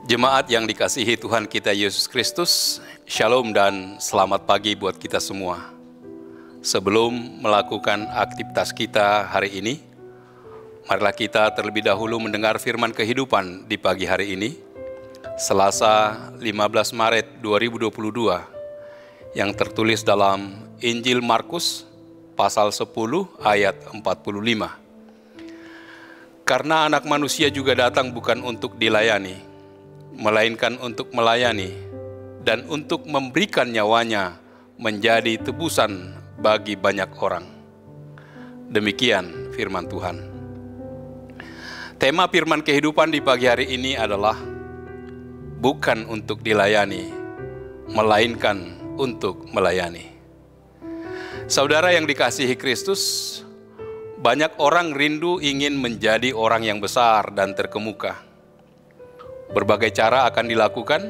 Jemaat yang dikasihi Tuhan kita Yesus Kristus, Shalom dan selamat pagi buat kita semua. Sebelum melakukan aktivitas kita hari ini, marilah kita terlebih dahulu mendengar firman kehidupan di pagi hari ini, Selasa 15 Maret 2022, yang tertulis dalam Injil Markus pasal 10 ayat 45. Karena anak manusia juga datang bukan untuk dilayani, melainkan untuk melayani dan untuk memberikan nyawanya menjadi tebusan bagi banyak orang. Demikian firman Tuhan. Tema firman kehidupan di pagi hari ini adalah bukan untuk dilayani, melainkan untuk melayani. Saudara yang dikasihi Kristus, banyak orang rindu ingin menjadi orang yang besar dan terkemuka. Berbagai cara akan dilakukan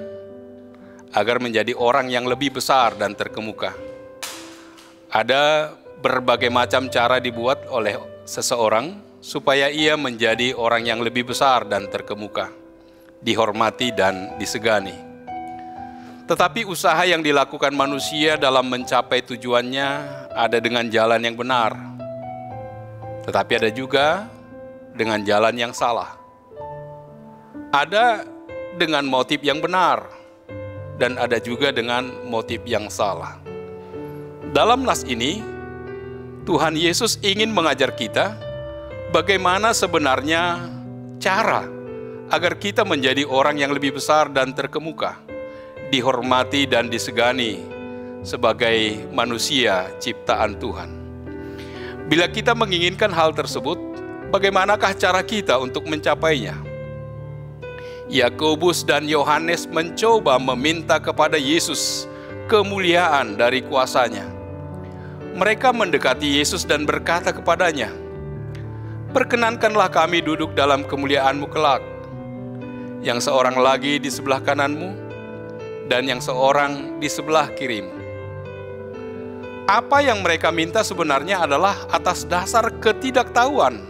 agar menjadi orang yang lebih besar dan terkemuka. Ada berbagai macam cara dibuat oleh seseorang supaya ia menjadi orang yang lebih besar dan terkemuka, dihormati dan disegani. Tetapi usaha yang dilakukan manusia dalam mencapai tujuannya ada dengan jalan yang benar. Tetapi ada juga dengan jalan yang salah. Ada dengan motif yang benar, dan ada juga dengan motif yang salah. Dalam nas ini, Tuhan Yesus ingin mengajar kita bagaimana sebenarnya cara agar kita menjadi orang yang lebih besar dan terkemuka, dihormati dan disegani sebagai manusia ciptaan Tuhan. Bila kita menginginkan hal tersebut, bagaimanakah cara kita untuk mencapainya? Yakobus dan Yohanes mencoba meminta kepada Yesus kemuliaan dari kuasanya. Mereka mendekati Yesus dan berkata kepadanya, "Perkenankanlah kami duduk dalam kemuliaan-Mu kelak, yang seorang lagi di sebelah kananmu, dan yang seorang di sebelah kirimu." Apa yang mereka minta sebenarnya adalah atas dasar ketidaktahuan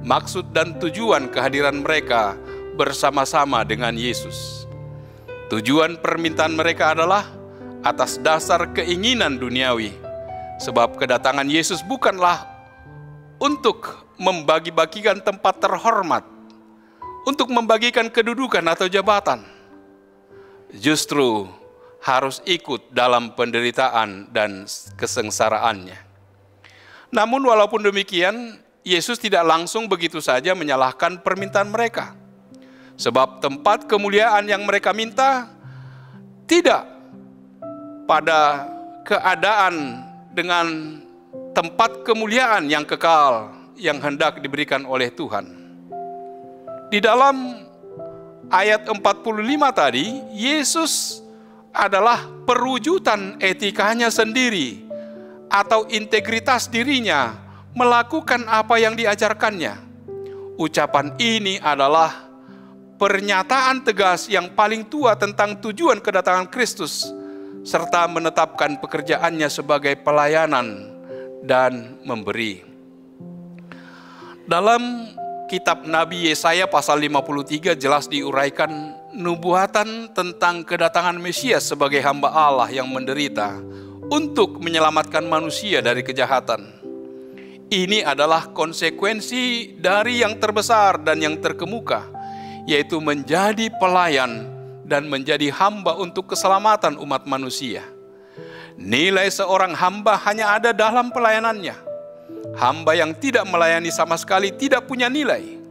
maksud dan tujuan kehadiran mereka bersama-sama dengan Yesus. Tujuan permintaan mereka adalah atas dasar keinginan duniawi, sebab kedatangan Yesus bukanlah untuk membagi-bagikan tempat terhormat, untuk membagikan kedudukan atau jabatan. Justru harus ikut dalam penderitaan dan kesengsaraannya. Namun walaupun demikian, Yesus tidak langsung begitu saja menyalahkan permintaan mereka. Sebab tempat kemuliaan yang mereka minta tidak pada keadaan dengan tempat kemuliaan yang kekal yang hendak diberikan oleh Tuhan. Di dalam ayat 45 tadi, Yesus adalah perwujudan etikanya sendiri atau integritas dirinya melakukan apa yang diajarkannya. Ucapan ini adalah pernyataan tegas yang paling tua tentang tujuan kedatangan Kristus, serta menetapkan pekerjaannya sebagai pelayanan dan memberi. Dalam kitab Nabi Yesaya pasal 53 jelas diuraikan nubuatan tentang kedatangan Mesias sebagai hamba Allah yang menderita untuk menyelamatkan manusia dari kejahatan. Ini adalah konsekuensi dari yang terbesar dan yang terkemuka, yaitu menjadi pelayan dan menjadi hamba untuk keselamatan umat manusia. Nilai seorang hamba hanya ada dalam pelayanannya. Hamba yang tidak melayani sama sekali tidak punya nilai.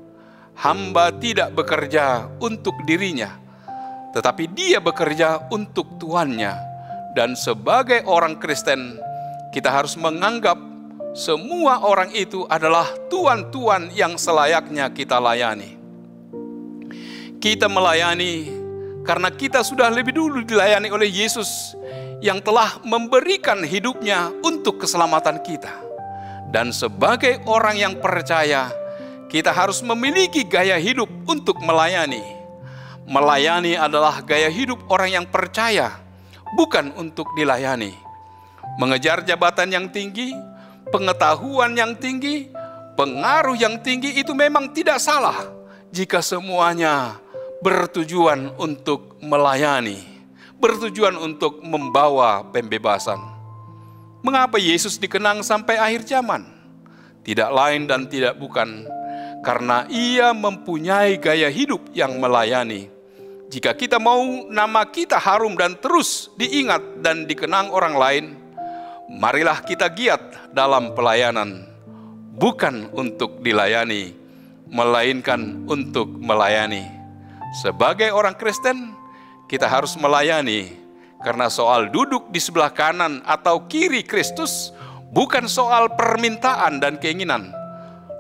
Hamba tidak bekerja untuk dirinya, tetapi dia bekerja untuk Tuannya. Dan sebagai orang Kristen, kita harus menganggap semua orang itu adalah tuan-tuan yang selayaknya kita layani. Kita melayani karena kita sudah lebih dulu dilayani oleh Yesus yang telah memberikan hidupnya untuk keselamatan kita. Dan sebagai orang yang percaya, kita harus memiliki gaya hidup untuk melayani. Melayani adalah gaya hidup orang yang percaya, bukan untuk dilayani. Mengejar jabatan yang tinggi, pengetahuan yang tinggi, pengaruh yang tinggi itu memang tidak salah jika semuanya bertujuan untuk melayani, bertujuan untuk membawa pembebasan. Mengapa Yesus dikenang sampai akhir zaman? Tidak lain dan tidak bukan karena Ia mempunyai gaya hidup yang melayani. Jika kita mau nama kita harum dan terus diingat dan dikenang orang lain, marilah kita giat dalam pelayanan, bukan untuk dilayani, melainkan untuk melayani. Sebagai orang Kristen, kita harus melayani, karena soal duduk di sebelah kanan atau kiri Kristus bukan soal permintaan dan keinginan,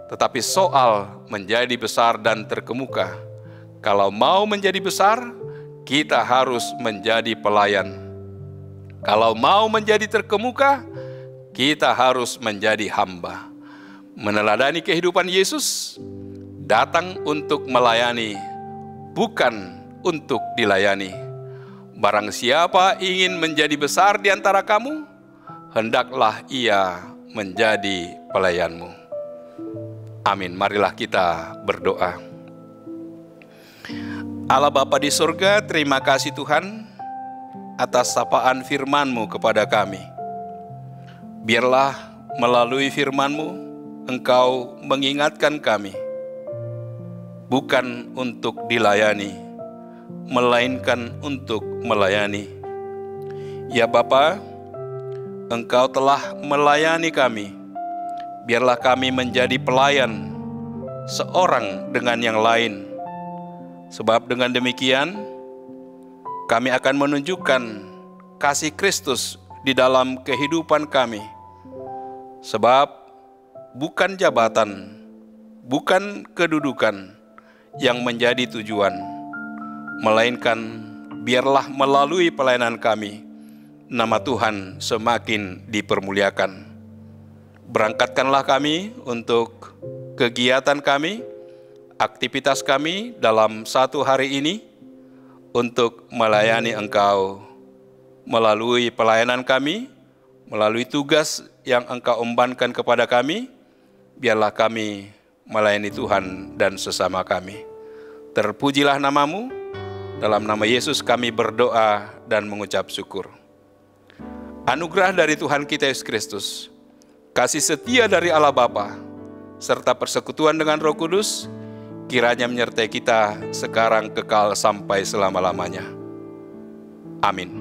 tetapi soal menjadi besar dan terkemuka. Kalau mau menjadi besar, kita harus menjadi pelayan. Kalau mau menjadi terkemuka, kita harus menjadi hamba. Meneladani kehidupan Yesus, datang untuk melayani, bukan untuk dilayani. Barang siapa ingin menjadi besar di antara kamu, hendaklah ia menjadi pelayanmu. Amin. Marilah kita berdoa. Allah Bapa di surga, terima kasih Tuhan atas sapaan firman-Mu kepada kami. Biarlah melalui firman-Mu, Engkau mengingatkan kami, bukan untuk dilayani, melainkan untuk melayani. Ya Bapa, Engkau telah melayani kami. Biarlah kami menjadi pelayan seorang dengan yang lain. Sebab dengan demikian, kami akan menunjukkan kasih Kristus di dalam kehidupan kami. Sebab bukan jabatan, bukan kedudukan yang menjadi tujuan, melainkan biarlah melalui pelayanan kami, nama Tuhan semakin dipermuliakan. Berangkatkanlah kami untuk kegiatan kami, aktivitas kami dalam satu hari ini, untuk melayani Engkau, melalui pelayanan kami, melalui tugas yang Engkau embankan kepada kami. Biarlah kami melayani Tuhan dan sesama kami. Terpujilah nama-Mu. Dalam nama Yesus kami berdoa dan mengucap syukur. Anugerah dari Tuhan kita Yesus Kristus, kasih setia dari Allah Bapa, serta persekutuan dengan Roh Kudus, kiranya menyertai kita sekarang kekal sampai selama-lamanya. Amin.